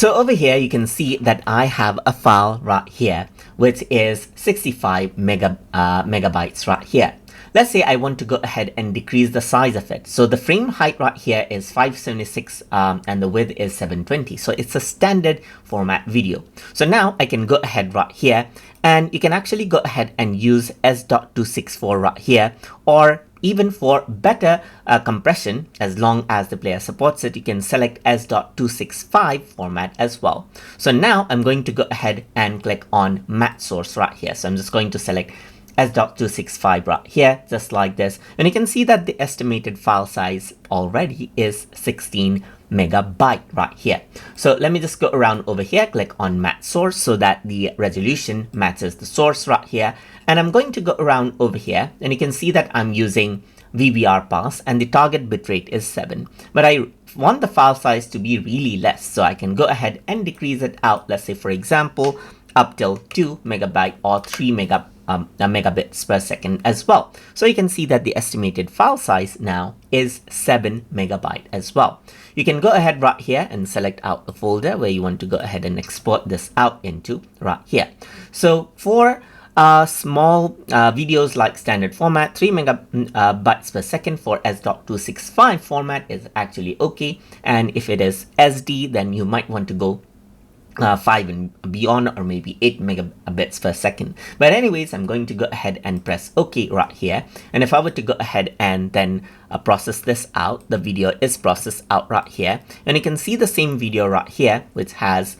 So over here, you can see that I have a file right here, which is 65 megabytes right here. Let's say I want to go ahead and decrease the size of it. So the frame height right here is 576 and the width is 720. So it's a standard format video. So now I can go ahead right here and you can actually go ahead and use S.264 right here, or even for better compression, as long as the player supports it, you can select S.265 format as well. So now I'm going to go ahead and click on match source right here. So I'm just going to select S.265 right here, just like this. And you can see that the estimated file size already is 16 megabyte right here. So let me just go around over here, click on match source so that the resolution matches the source right here. And I'm going to go around over here and you can see that I'm using VBR pass and the target bitrate is 7. But I want the file size to be really less, so I can go ahead and decrease it out. Let's say, for example, up till 2 megabyte or 3 megabits per second as well. So you can see that the estimated file size now is 7 megabyte as well. You can go ahead right here and select out the folder where you want to go ahead and export this out into right here. So for small videos like standard format, 3 megabytes per second for S.265 format is actually okay. And if it is SD, then you might want to go 5 and beyond, or maybe 8 megabits per second. But anyways, I'm going to go ahead and press OK right here. And if I were to go ahead and then process this out, the video is processed out right here. And you can see the same video right here, which has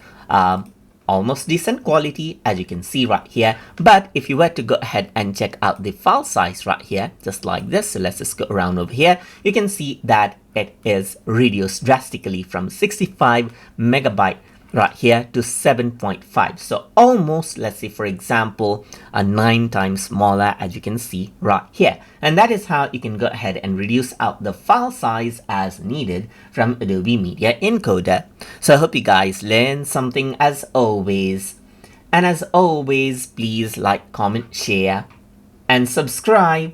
almost decent quality, as you can see right here. But if you were to go ahead and check out the file size right here, just like this, so let's just go around over here, you can see that it is reduced drastically from 65 megabyte right here to 7.5. So almost, let's say, for example, a 9 times smaller, as you can see right here. And that is how you can go ahead and reduce out the file size as needed from Adobe Media Encoder. So I hope you guys learned something as always. And as always, please like, comment, share, and subscribe.